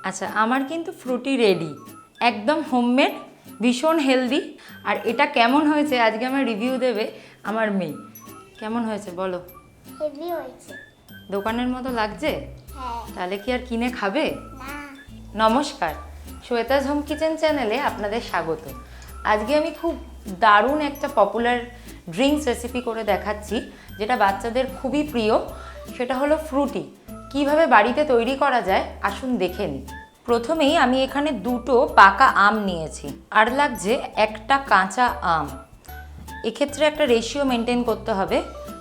আচ্ছা, আমার কিন্তু ফ্রুটি রেডি, একদম হোমমেড, ভীষণ হেলদি। আর এটা কেমন হয়েছে আজকে আমার রিভিউ দেবে আমার মেয়ে। কেমন হয়েছে বলো? হেভি হয়েছে। দোকানের মতো লাগছে? হ্যাঁ। তাহলে কি আর কিনে খাবে? না। নমস্কার, শ্বেতাজ হোম কিচেন চ্যানেলে আপনাদের স্বাগত। আজকে আমি খুব দারুণ একটা পপুলার ড্রিঙ্কস রেসিপি করে দেখাচ্ছি, যেটা বাচ্চাদের খুবই প্রিয়। সেটা হলো ফ্রুটি। কিভাবে বাড়িতে তৈরি করা যায় আসুন দেখে নিই। প্রথমেই আমি এখানে দুটো পাকা আম নিয়েছি, আর লাগছে একটা কাঁচা আম। এক্ষেত্রে একটা রেশিও মেনটেন করতে হবে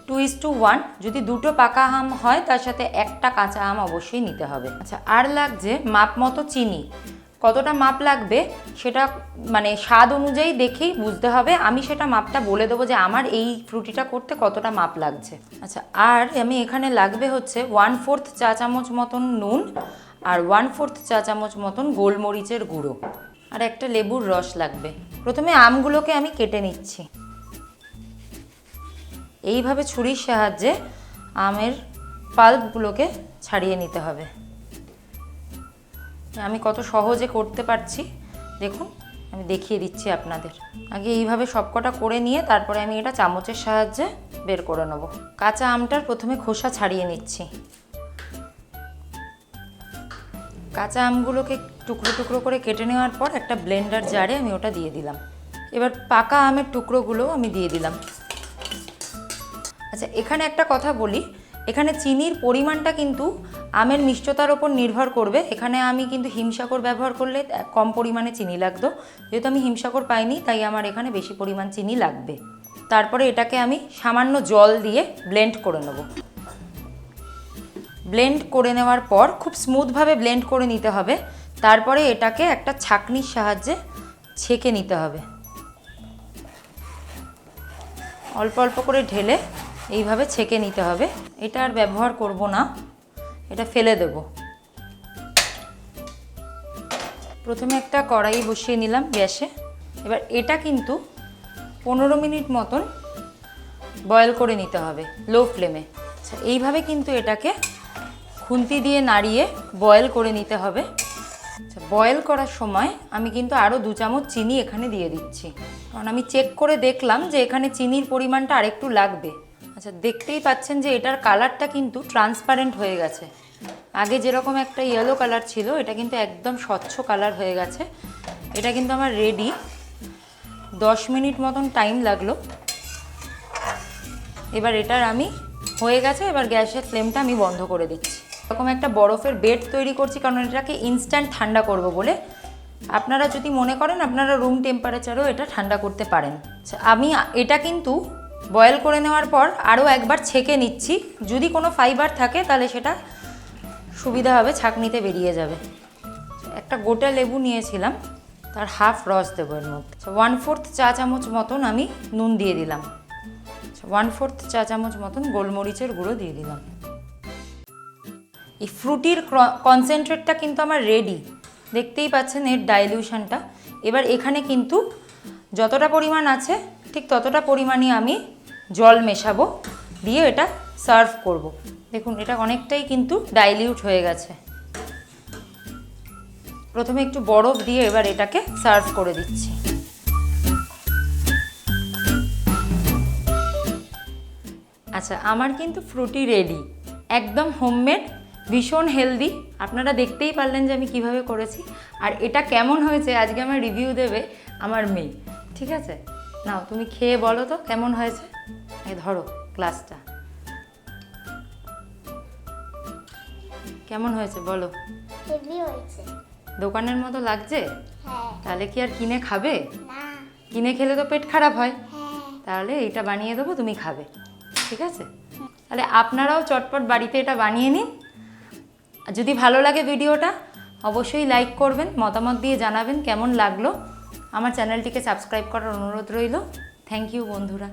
2:1। যদি দুটো পাকা আম হয় তার সাথে একটা কাঁচা আম অবশ্যই নিতে হবে। আচ্ছা, আর লাগছে মাপ মতো চিনি। কতটা মাপ লাগবে সেটা মানে স্বাদ অনুযায়ী দেখেই বুঝতে হবে। আমি সেটা মাপটা বলে দেবো যে আমার এই ফ্রুটিটা করতে কতটা মাপ লাগছে। আচ্ছা, আর আমি এখানে লাগবে হচ্ছে 1/4 চা চামচ মতন নুন, আর 1/4 চা চামচ মতন গোলমরিচের গুঁড়ো, আর একটা লেবুর রস লাগবে। প্রথমে আমগুলোকে আমি কেটে নিচ্ছি। এইভাবে ছুরির সাহায্যে আমের পাল্পগুলোকে ছাড়িয়ে নিতে হবে। আমি কত সহজে করতে পারছি দেখুন, আমি দেখিয়ে দিচ্ছি আপনাদের। আগে এইভাবে সবকটা করে নিয়ে তারপরে আমি এটা চামচের সাহায্যে বের করে নেব। কাঁচা আমটার প্রথমে খোসা ছাড়িয়ে নিচ্ছি। কাঁচা আমগুলোকে টুকরো টুকরো করে কেটে নেওয়ার পর একটা ব্লেন্ডার জারে আমি ওটা দিয়ে দিলাম। এবার পাকা আমের টুকরোগুলো আমি দিয়ে দিলাম। আচ্ছা, এখানে একটা কথা বলি, এখানে চিনির পরিমাণটা কিন্তু আমের মিষ্টতার ওপর নির্ভর করবে। এখানে আমি কিন্তু হিমসাগর ব্যবহার করলে কম পরিমাণে চিনি লাগতো, যেহেতু আমি হিমসাগর পাইনি তাই আমার এখানে বেশি পরিমাণ চিনি লাগবে। তারপরে এটাকে আমি সামান্য জল দিয়ে ব্লেন্ড করে নেব। ব্লেন্ড করে নেওয়ার পর খুব স্মুথভাবে ব্লেন্ড করে নিতে হবে। তারপরে এটাকে একটা ছাঁকনির সাহায্যে ছেঁকে নিতে হবে। অল্প অল্প করে ঢেলে এইভাবে ছেঁকে নিতে হবে। এটা আর ব্যবহার করব না, এটা ফেলে দেব। প্রথমে একটা কড়াই বসিয়ে নিলাম গ্যাসে। এবার এটা কিন্তু 15 মিনিট মতন বয়েল করে নিতে হবে লো ফ্লেমে। আচ্ছা, এইভাবে কিন্তু এটাকে খুন্তি দিয়ে নাড়িয়ে বয়েল করে নিতে হবে। আচ্ছা, বয়েল করার সময় আমি কিন্তু আরও 2 চামচ চিনি এখানে দিয়ে দিচ্ছি, কারণ আমি চেক করে দেখলাম যে এখানে চিনির পরিমাণটা আরেকটু লাগবে। আচ্ছা, দেখতেই পাচ্ছেন যে এটার কালারটা কিন্তু ট্রান্সপারেন্ট হয়ে গেছে। আগে যেরকম একটা ইয়েলো কালার ছিল, এটা কিন্তু একদম স্বচ্ছ কালার হয়ে গেছে। এটা কিন্তু আমার রেডি। 10 মিনিট মতন টাইম লাগলো। এবার এটার আমি হয়ে গেছে। এবার গ্যাসের ফ্লেমটা আমি বন্ধ করে দিচ্ছি। এরকম একটা বরফের বেড তৈরি করছি, কারণ এটাকে ইনস্ট্যান্ট ঠান্ডা করব বলে। আপনারা যদি মনে করেন আপনারা রুম টেম্পারেচারেও এটা ঠান্ডা করতে পারেন। আমি এটা কিন্তু বয়েল করে নেওয়ার পর আরও একবার ছেঁকে নিচ্ছি। যদি কোনো ফাইবার থাকে তাহলে সেটা সুবিধা হবে, ছাঁকনিতে বেরিয়ে যাবে। একটা গোটা লেবু নিয়েছিলাম, তার হাফ রস দেবো এর মধ্যে। 1/4 চা চামচ মতন আমি নুন দিয়ে দিলাম। 1/4 চা চামচ মতন গোলমরিচের গুঁড়ো দিয়ে দিলাম। এই ফ্রুটির কনসেন্ট্রেটটা কিন্তু আমার রেডি, দেখতেই পাচ্ছেন এর ডাইলিউশনটা। এবার এখানে কিন্তু যতটা পরিমাণ আছে ঠিক ততটা পরিমাণই আমি জল মেশাবো, দিয়ে এটা সার্ভ করব। দেখুন, এটা অনেকটাই কিন্তু ডাইলিউট হয়ে গেছে। প্রথমে একটু বরফ দিয়ে এবার এটাকে সার্ভ করে দিচ্ছি। আচ্ছা, আমার কিন্তু ফ্রুটি রেডি, একদম হোমমেড, ভীষণ হেলদি। আপনারা দেখতেই পারলেন যে আমি কিভাবে করেছি। আর এটা কেমন হয়েছে আজকে আমার রিভিউ দেবে আমার মেয়ে। ঠিক আছে, নাও তুমি খেয়ে বলো তো কেমন হয়েছে। এই ধরো গ্লাসটা, কেমন হয়েছে বলো? হেভি হয়েছে। দোকানের মতো লাগছে? হ্যাঁ। তাহলে কি আর কিনে খাবে? না। কিনে খেলে তো পেট খারাপ হয়। হ্যাঁ। তাহলে এটা বানিয়ে দেবো, তুমি খাবে। ঠিক আছে, তাহলে আপনারাও চটপট বাড়িতে এটা বানিয়ে নিন। যদি ভালো লাগে ভিডিওটা অবশ্যই লাইক করবেন, মতামত দিয়ে জানাবেন কেমন লাগলো। আমার চ্যানেলটিকে সাবস্ক্রাইব করার অনুরোধ রইল। থ্যাংক ইউ বন্ধুরা।